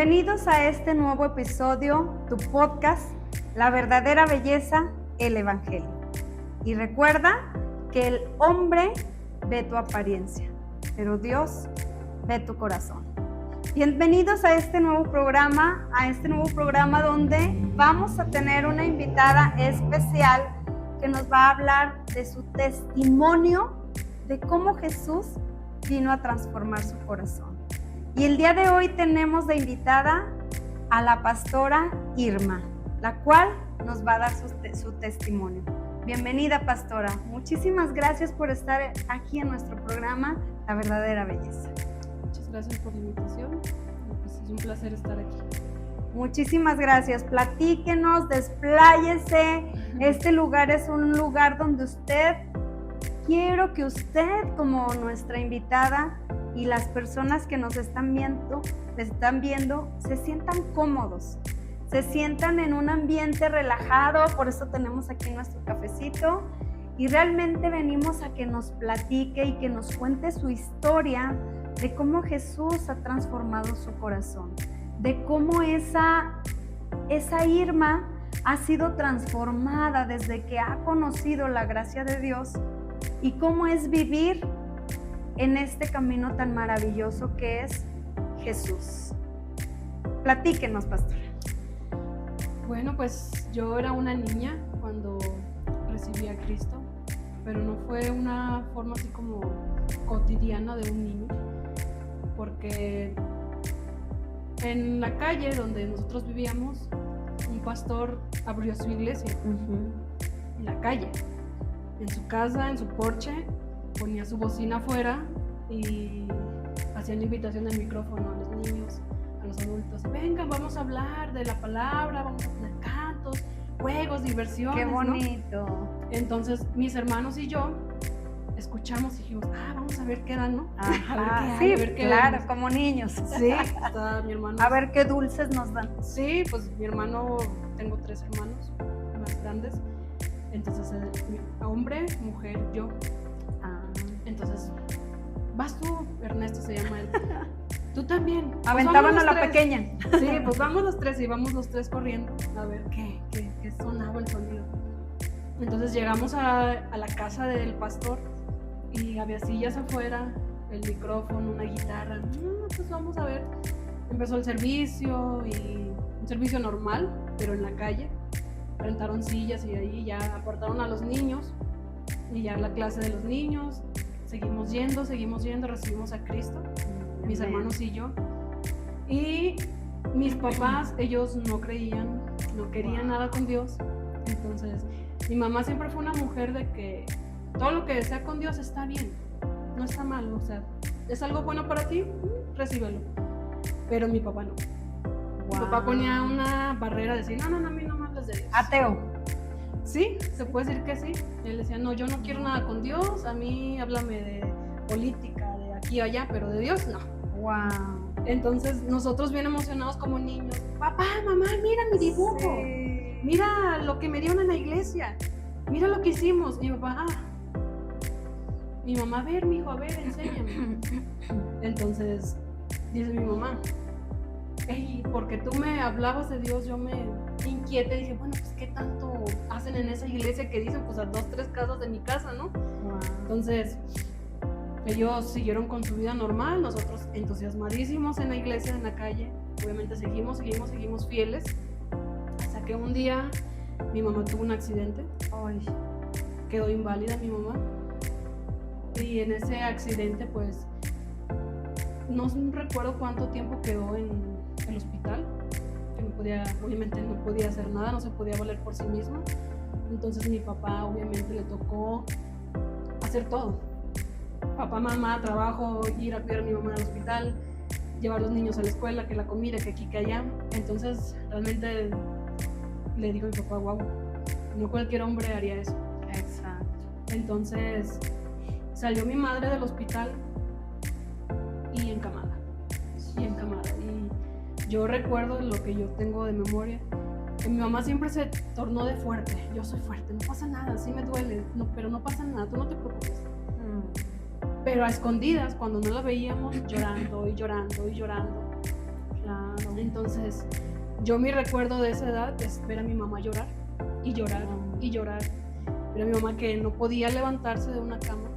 Bienvenidos a este nuevo episodio, tu podcast, La verdadera belleza, el Evangelio. Y recuerda que el hombre ve tu apariencia, pero Dios ve tu corazón. Bienvenidos a este nuevo programa donde vamos a tener una invitada especial que nos va a hablar de su testimonio de cómo Jesús vino a transformar su corazón. Y el día de hoy tenemos de invitada a la pastora Irma, la cual nos va a dar su testimonio. Bienvenida, pastora. Muchísimas gracias por estar aquí en nuestro programa, La verdadera belleza. Muchas gracias por la invitación. Pues es un placer estar aquí. Muchísimas gracias. Platíquenos, despláyese. Este lugar es un lugar donde quiero que usted, como nuestra invitada, y las personas que nos están viendo, se sientan cómodos, se sientan en un ambiente relajado. Por eso tenemos aquí nuestro cafecito y realmente venimos a que nos platique y que nos cuente su historia de cómo Jesús ha transformado su corazón, de cómo esa Irma ha sido transformada desde que ha conocido la gracia de Dios y cómo es vivir en este camino tan maravilloso que es Jesús. Platíquenos, pastora. Bueno, pues yo era una niña cuando recibí a Cristo, pero no fue una forma así como cotidiana de un niño, porque en la calle donde nosotros vivíamos, un pastor abrió su iglesia en la calle, en su casa, en su porche. Ponía su bocina afuera y hacía la invitación al micrófono a los niños, a los adultos. Vengan, vamos a hablar de la palabra, vamos a poner cantos, juegos, diversiones. ¡Qué bonito! ¿No? Entonces, mis hermanos y yo escuchamos y dijimos, vamos a ver qué dan, ¿no? Ajá, a ver qué hay, sí, a ver qué claro, vemos. como niños. Sí, está mi hermano. A ver qué dulces nos dan. Sí, pues mi hermano, tengo 3 hermanos más grandes. Entonces, hombre, mujer, yo. Entonces, vas tú, Ernesto se llama él. Tú también. Pues aventaban a la pequeña. Sí, pues vamos los 3 y vamos los 3 corriendo a ver qué sonaba el sonido. Entonces llegamos a la casa del pastor y había sillas afuera, el micrófono, una guitarra. Pues vamos a ver. Empezó el servicio, y un servicio normal, pero en la calle. Rentaron sillas y ahí ya apartaron a los niños y ya la clase de los niños. Seguimos yendo, recibimos a Cristo, mis hermanos y yo. Y mis papás, ellos no creían, no querían nada con Dios. Entonces, mi mamá siempre fue una mujer de que todo lo que sea con Dios está bien, no está mal. O sea, es algo bueno para ti, recíbelo. Pero mi papá no. Mi papá ponía una barrera de decir, no, a mí no me hables de Dios. Ateo. Sí, se puede decir que sí. Él decía, no, yo no quiero nada con Dios, a mí háblame de política, de aquí o allá, pero de Dios no. Wow. Entonces nosotros bien emocionados como niños, papá, mamá, mira mi dibujo, Sí. mira lo que me dieron en la iglesia, mira lo que hicimos. Y mi papá, mi mamá, a ver, mijo, a ver, enséñame. Entonces dice mi mamá, hey, porque tú me hablabas de Dios, yo me inquieté, dije, bueno, pues qué tanto hacen en esa iglesia que dicen, pues a 2-3 casas de mi casa, ¿no? Wow. Entonces ellos siguieron con su vida normal, nosotros entusiasmadísimos en la iglesia, en la calle. Obviamente seguimos fieles, hasta que un día mi mamá tuvo un accidente. Ay. Quedó inválida mi mamá, y en ese accidente pues no recuerdo cuánto tiempo quedó en el hospital, que obviamente no podía hacer nada, no se podía valer por sí misma. Entonces mi papá obviamente le tocó hacer todo. Papá, mamá, trabajo, ir a cuidar a mi mamá al hospital, llevar a los niños a la escuela, que la comida, que aquí, que allá. Entonces realmente le digo a mi papá, wow, no cualquier hombre haría eso. Exacto. Entonces salió mi madre del hospital y encamada. Y yo recuerdo lo que yo tengo de memoria, que mi mamá siempre se tornó de fuerte. Yo soy fuerte, no pasa nada, sí me duele, pero no pasa nada, tú no te preocupes. Pero a escondidas, cuando no la veíamos, llorando y llorando y llorando. Claro. Entonces, yo mi recuerdo de esa edad es ver a mi mamá llorar y llorar y llorar. Ver a mi mamá que no podía levantarse de una cama,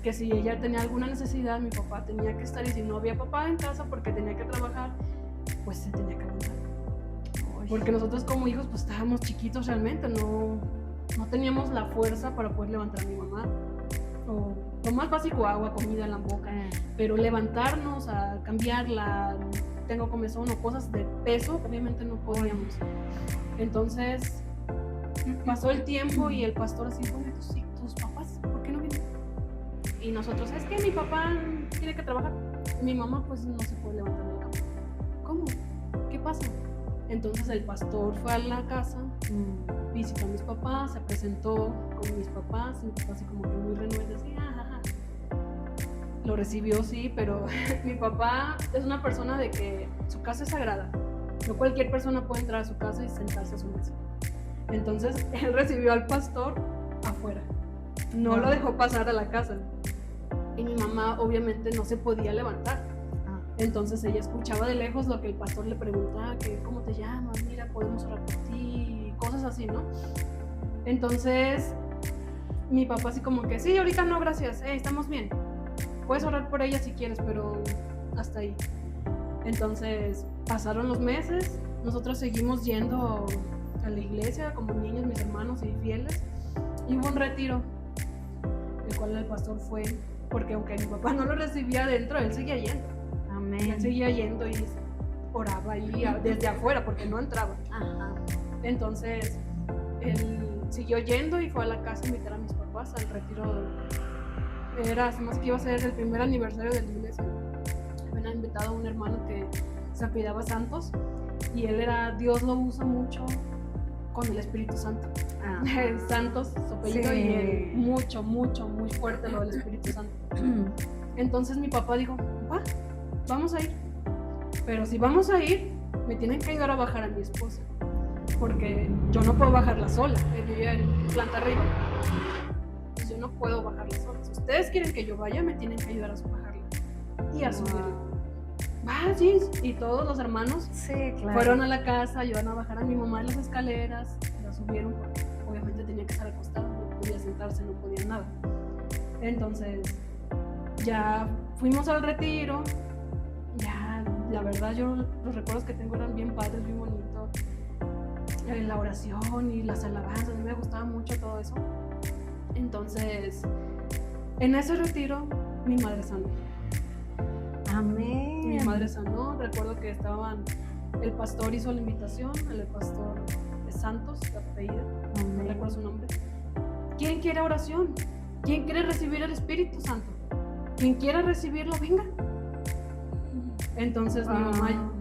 que si ella tenía alguna necesidad, mi papá tenía que estar, y si no había papá en casa porque tenía que trabajar, pues se tenía que levantar. Porque nosotros como hijos pues estábamos chiquitos realmente, no teníamos la fuerza para poder levantar a mi mamá. O lo más básico, agua, comida en la boca. Pero levantarnos, a cambiarla, tengo comezón o cosas de peso, obviamente no podíamos. Entonces pasó el tiempo y el pastor así, bueno, tus papás, ¿por qué no vienen? Y nosotros, es que mi papá tiene que trabajar. Mi mamá pues no se puede levantar de la cama. ¿Cómo? ¿Qué pasa? Entonces el pastor fue a la casa, visitó a mis papás, se presentó con mis papás, y mi papá así como que muy renuente, así, jajaja. Lo recibió, sí, pero mi papá es una persona de que su casa es sagrada. No cualquier persona puede entrar a su casa y sentarse a su mesa. Entonces él recibió al pastor afuera, no lo dejó pasar a la casa. Y mi mamá obviamente no se podía levantar. Entonces ella escuchaba de lejos lo que el pastor le preguntaba, que cómo te llamas, mira, podemos orar por ti, cosas así, ¿no? Entonces mi papá así como que, sí, ahorita no, gracias, estamos bien, puedes orar por ella si quieres, pero hasta ahí. Entonces pasaron los meses, nosotros seguimos yendo a la iglesia como niños, mis hermanos y fieles, y hubo un retiro, el cual el pastor fue, porque aunque mi papá no lo recibía adentro, él seguía yendo. Él seguía yendo y oraba ahí desde afuera porque no entraba. Ajá. Entonces él siguió yendo y fue a la casa a invitar a mis papás al retiro. Era más que iba a ser el primer aniversario de la iglesia. Habían invitado a un hermano que se apellidaba Santos y él era, Dios lo usa mucho con el Espíritu Santo. Santos, su apellido, sí. Y él, muy fuerte lo del Espíritu Santo. Entonces mi papá dijo, vamos a ir, pero si vamos a ir, me tienen que ayudar a bajar a mi esposa, porque yo no puedo bajarla sola, él vivía en planta arriba, pues yo no puedo bajarla sola. Si ustedes quieren que yo vaya, me tienen que ayudar a bajarla y a subirla. Sí. Y todos los hermanos fueron a la casa, ayudaron a bajar a mi mamá en las escaleras, la subieron porque obviamente tenía que estar acostada, no podía sentarse, no podía nada. Entonces ya fuimos al retiro. Ya, la verdad, yo los recuerdos que tengo eran bien padres, bien bonitos. La oración y las alabanzas, a mí me gustaba mucho todo eso. Entonces, en ese retiro, mi madre sanó. Amén. Mi madre sanó, recuerdo que el pastor hizo la invitación, el pastor Santos, de apellido, no recuerdo su nombre. ¿Quién quiere oración? ¿Quién quiere recibir el Espíritu Santo? Quien quiera recibirlo, venga. Entonces mi mamá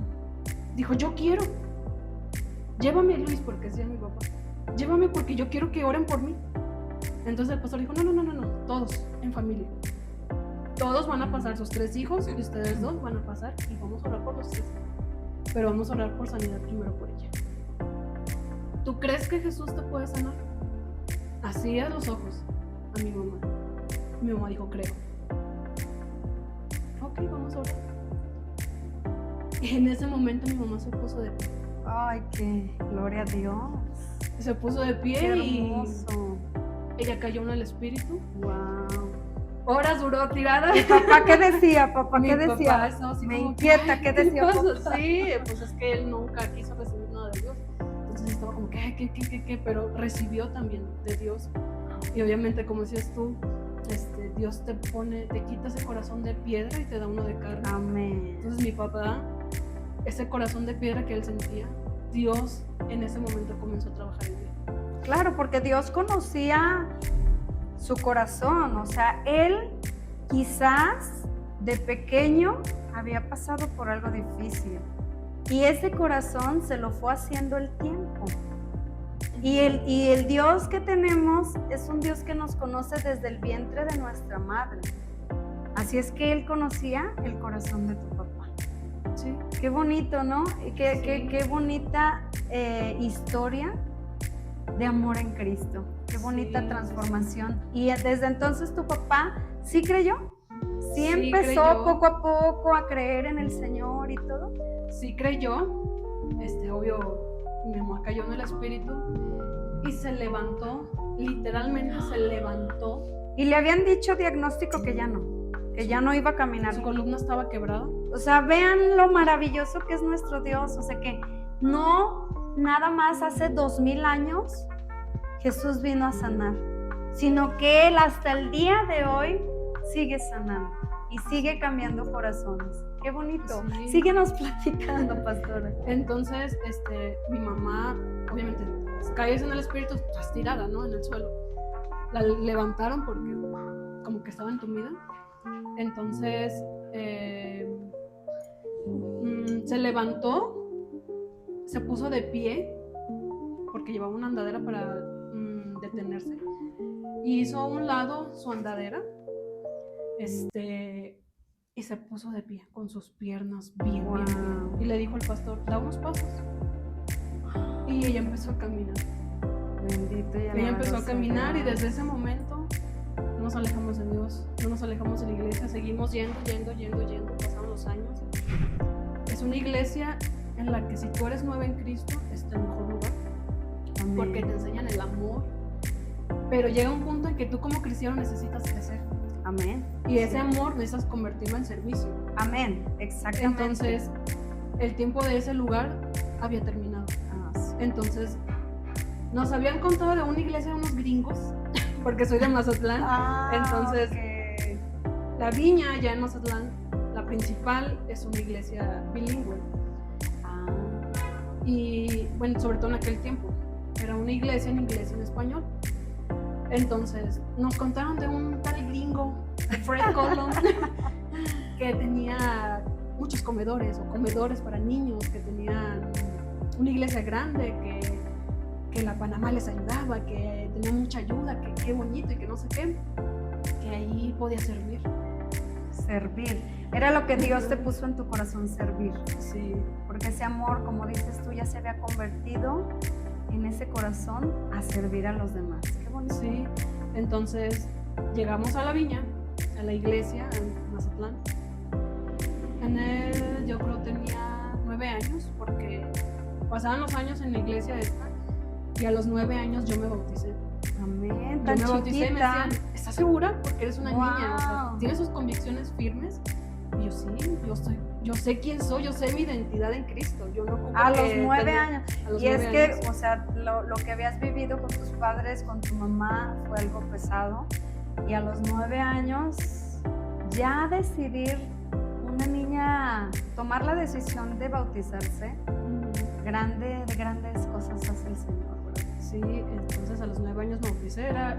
dijo, yo quiero. Llévame, Luis, porque decía mi papá. Llévame porque yo quiero que oren por mí. Entonces el pastor dijo, no, todos en familia. Todos van a pasar, sus 3 hijos y ustedes 2 van a pasar y vamos a orar por los 3. Pero vamos a orar por sanidad primero por ella. ¿Tú crees que Jesús te puede sanar? Así a los ojos a mi mamá. Mi mamá dijo, creo. Ok, vamos a orar. Y en ese momento mi mamá se puso de pie. Ay, qué gloria a Dios. Se puso de pie. Qué hermoso. Y ella cayó en el espíritu. Wow. Horas duró tirada. ¿Y papá qué decía? ¿Qué decía? Papá estaba así me como, inquieta, ¿qué decía? Sí, pues es que él nunca quiso recibir nada de Dios. Entonces estaba como, ¿qué? Pero recibió también de Dios. Y obviamente, como decías tú, Dios te quita ese corazón de piedra y te da uno de carne. Amén. Entonces mi papá, ese corazón de piedra que él sentía, Dios en ese momento comenzó a trabajar en él. Claro, porque Dios conocía su corazón, o sea, él quizás de pequeño había pasado por algo difícil y ese corazón se lo fue haciendo el tiempo. Y el Dios que tenemos es un Dios que nos conoce desde el vientre de nuestra madre. Así es que Él conocía el corazón de tu papá. Sí. Qué bonito, ¿no? Qué bonita historia de amor en Cristo. Qué bonita transformación. Sí. Y desde entonces tu papá sí creyó. Sí, Sí empezó creyó. poco a poco a creer en el Señor y todo. Sí creyó, obvio, mi mamá cayó en el espíritu y se levantó, literalmente se levantó. Y le habían dicho diagnóstico que ya no iba a caminar. Su columna estaba quebrada. O sea, vean lo maravilloso que es nuestro Dios. O sea que no nada más hace 2000 años Jesús vino a sanar, sino que Él hasta el día de hoy sigue sanando y sigue cambiando corazones. Qué bonito. Sí. Síguenos platicando, pastora. Entonces, mi mamá, obviamente, caes en el espíritu, estás tirada, ¿no? En el suelo. La levantaron porque como que estaba entumida. Entonces, se levantó, se puso de pie, porque llevaba una andadera para detenerse. Y hizo a un lado su andadera, y se puso de pie con sus piernas bien. Y le dijo al pastor, da unos pasos. Y ella empezó a caminar. Bendito y Ella empezó a alabado caminar sea y desde ese momento no nos alejamos de Dios, no nos alejamos de la iglesia, seguimos yendo, pasaron los años. Es una iglesia en la que si tú eres nueva en Cristo, es el mejor lugar, Amén. porque te enseñan el amor, pero llega un punto en que tú como cristiano necesitas crecer. Amén. Y ese amor necesitas convertirlo en servicio. Amén, exactamente. Entonces, el tiempo de ese lugar había terminado. Sí. Entonces, nos habían contado de una iglesia de unos gringos, porque soy de Mazatlán. Entonces, okay. La Viña, allá en Mazatlán, la principal es una iglesia bilingüe. Y, bueno, sobre todo en aquel tiempo, era una iglesia en inglés y en español. Entonces, nos contaron de un tal gringo, Fred Colon, que tenía muchos comedores o comedores para niños, que tenían una iglesia grande, que la Panamá les ayudaba, que tenía mucha ayuda, que qué bonito y que no sé qué, que ahí podía servir. Servir. Era lo que Dios te puso en tu corazón, servir. Sí. Porque ese amor, como dices tú, ya se había convertido en ese corazón a servir a los demás. Qué bonito. Sí, entonces llegamos a la Viña, a la iglesia en Mazatlán. Yo creo tenía 9 años, porque pasaban los años en la iglesia esta, y a los 9 años yo me bauticé. Amén, Yo tan me bauticé y me chiquita. decían, ¿estás segura? Porque eres una Wow. niña, o sea, ¿tienes sus convicciones firmes? Y yo sí, yo sé quién soy, yo sé mi identidad en Cristo. Yo no ocupo A los que 9 tener- años. a los Y es 9 que, años. o sea, lo que habías vivido con tus padres, con tu mamá, fue algo pesado. Y a los 9 años, ya decidir una niña tomar la decisión de bautizarse, de grandes cosas hace el Señor, ¿verdad? Sí, entonces a los 9 años me bauticé, era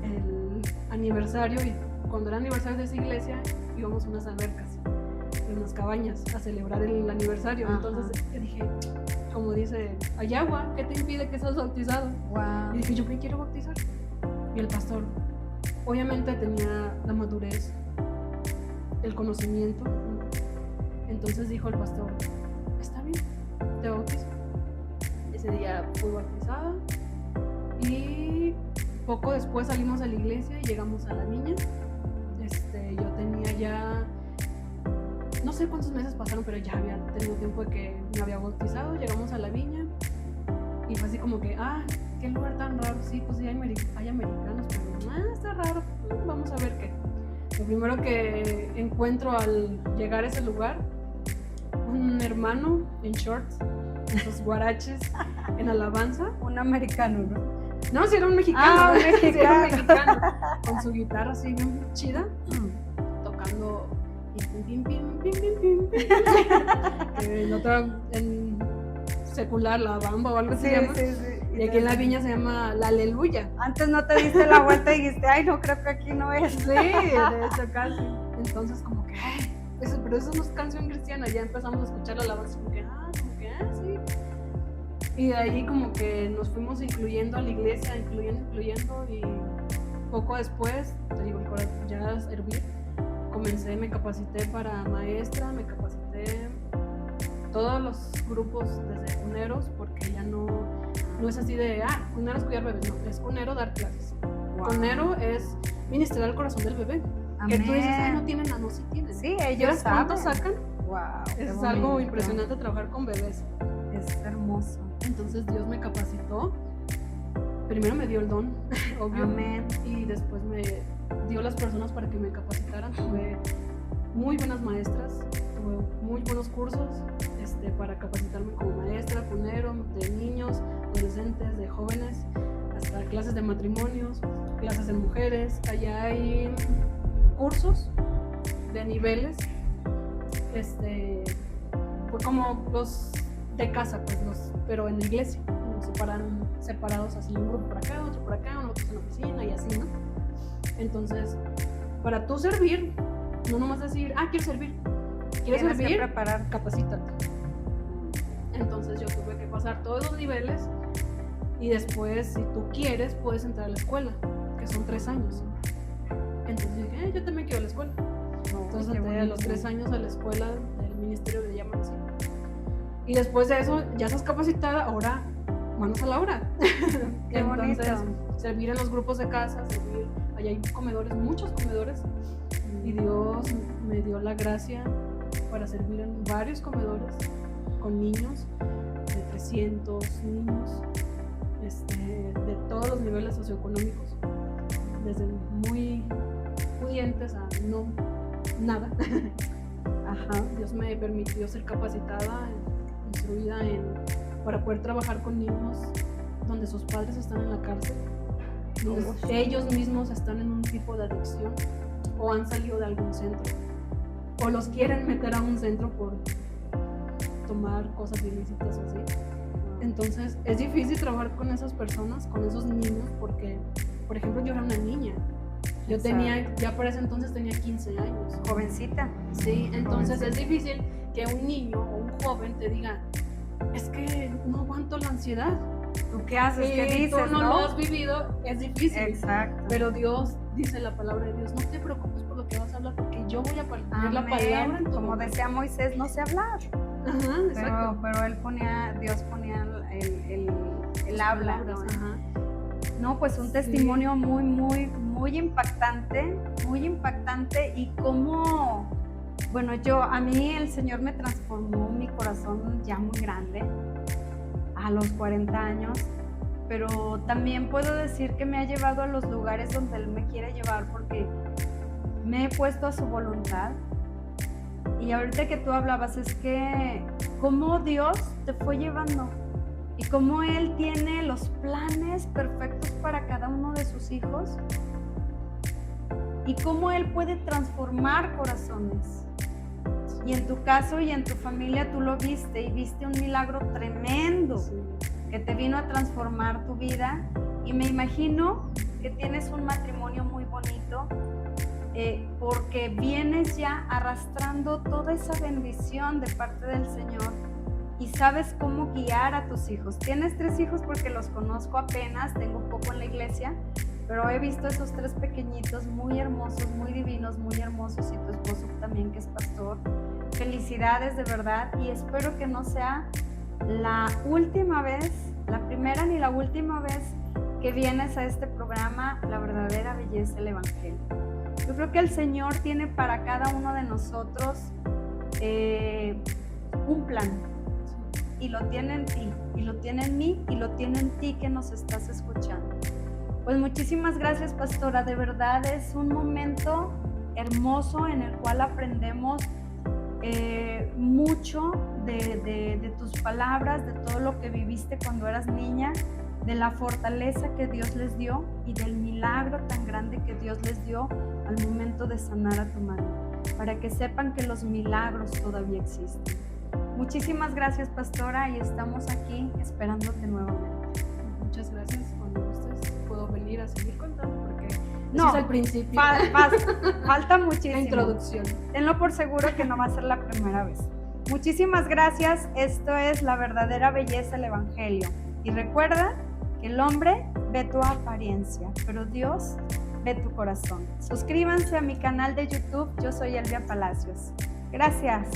el aniversario, y cuando era aniversario de esa iglesia íbamos a unas albercas, en unas cabañas, a celebrar el aniversario. Ajá. Entonces yo dije, como dice, hay agua, ¿qué te impide que seas bautizado? Wow. Y dije, yo me quiero bautizar. Y el pastor, obviamente tenía la madurez, el conocimiento. Entonces dijo el pastor, está bien, te bautizo. Ese día fui bautizada y poco después salimos de la iglesia y llegamos a la Viña. Yo tenía ya, no sé cuántos meses pasaron, pero ya había tenido tiempo de que me había bautizado. Llegamos a la Viña y fue así como que, qué lugar tan raro. Sí, pues sí hay americanos, pero está raro. Vamos a ver qué. Lo primero que encuentro al llegar a ese lugar, un hermano en shorts, en sus guaraches, en alabanza. Un americano, ¿no? No, sí era un mexicano. Un Sí era un mexicano. mexicano, con su guitarra así bien chida, tocando pim, pim, pim, pim, pim, pim, pim. En secular, la bamba o algo así se llama. Sí. Y aquí en la Viña se llama la Aleluya. Antes no te diste la vuelta y dijiste, ay, no, creo que aquí no es. Sí, de hecho casi. Entonces como que, pero eso no es canción cristiana. Ya empezamos a escuchar la alabanza como que, sí. Y de ahí como que nos fuimos incluyendo a la iglesia, incluyendo, y poco después, te digo, el corazón ya a servir. Me capacité para maestra, me capacité todos los grupos desde cuneros, porque ya no es así de, cunero es cuidar bebés, no, es cunero dar clases. Wow. Cunero es ministrar al corazón del bebé. Que tú dices, Amén. no tienen nada, no, sí tienen. Sí, ellos ¿Sabes cuánto saben. sacan? Wow, qué Es algo bonito. impresionante trabajar con bebés. Es hermoso. Entonces Dios me capacitó. Primero me dio el don, obvio. Amén. Y después me dio las personas para que me capacitaran. Tuve muy buenas maestras, tuve muy buenos cursos para capacitarme como maestra, punero, de niños, adolescentes, de jóvenes, hasta clases de matrimonios, clases de mujeres. Allá hay cursos de niveles, pues como los de casa, pues pero en la iglesia, nos separados así, un grupo por acá, otro por acá, otros en la oficina y así, ¿no? Entonces, para tú servir, no nomás decir, quiero servir. ¿Quieres Tienes servir? que preparar. Capacítate. Entonces yo tuve que pasar todos los niveles y después, si tú quieres, puedes entrar a la escuela, que son 3 años. Entonces dije, yo también quiero la escuela. Entonces entré a los 3 años a la escuela del ministerio, le llaman así. Y después de eso, ya estás capacitada, ahora manos a la obra. Qué Entonces, bonito. servir en los grupos de casa, allá hay comedores, muchos comedores, y Dios me dio la gracia para servir en varios comedores con niños, de 300 niños, de todos los niveles socioeconómicos, desde muy pudientes a no nada. Ajá. Dios me permitió ser capacitada, instruida para poder trabajar con niños donde sus padres están en la cárcel, donde ellos mismos están en un tipo de adicción o han salido de algún centro o los quieren meter a un centro por tomar cosas ilícitas o así. Entonces es difícil trabajar con esas personas, con esos niños, porque, por ejemplo, yo era una niña. Yo ya para ese entonces tenía 15 años. Jovencita. Sí, entonces es difícil que un niño o un joven te diga, es que no aguanto la ansiedad. ¿Tú qué haces? ¿Qué dices? Tú no lo has vivido, es difícil. Exacto. Pero Dios, dice la palabra de Dios, no te preocupes por lo que vas a hablar, porque yo voy a poner la Amén. palabra en tu Como boca. decía Moisés, no sé hablar. Ajá, exacto. Pero Dios ponía el habla, ¿no? Ajá. No, pues un testimonio muy impactante, y cómo, bueno, a mí el Señor me transformó mi corazón ya muy grande, a los 40 años, pero también puedo decir que me ha llevado a los lugares donde Él me quiere llevar porque me he puesto a su voluntad. Y ahorita que tú hablabas, es que cómo Dios te fue llevando y cómo Él tiene los planes perfectos para cada uno de sus hijos y cómo Él puede transformar corazones. Y en tu caso y en tu familia tú lo viste y viste un milagro tremendo que te vino a transformar tu vida. Y me imagino que tienes un matrimonio muy bonito porque vienes ya arrastrando toda esa bendición de parte del Señor y sabes cómo guiar a tus hijos. Tienes 3 hijos porque los conozco apenas, tengo poco en la iglesia, pero he visto esos 3 pequeñitos muy hermosos, muy divinos, muy hermosos, y tu esposo también, que es pastor. Felicidades de verdad, y espero que no sea la última vez, la primera ni la última vez que vienes a este programa, La Verdadera Belleza del Evangelio. Yo creo que el Señor tiene para cada uno de nosotros un plan, y lo tiene en ti, y lo tiene en mí, y lo tiene en ti que nos estás escuchando. Pues muchísimas gracias, pastora, de verdad es un momento hermoso en el cual aprendemos mucho de tus palabras, de todo lo que viviste cuando eras niña, de la fortaleza que Dios les dio y del milagro tan grande que Dios les dio al momento de sanar a tu madre, para que sepan que los milagros todavía existen. Muchísimas gracias, pastora, y estamos aquí esperándote nuevamente. Muchas gracias. Cuando gustes puedo venir a seguir contando, porque no, es el principio. Falta muchísimo. La introducción. Tenlo por seguro que no va a ser la primera vez. Muchísimas gracias. Esto es La Verdadera Belleza del Evangelio. Y recuerda que el hombre ve tu apariencia, pero Dios ve tu corazón. Suscríbanse a mi canal de YouTube. Yo soy Elvia Palacios. Gracias.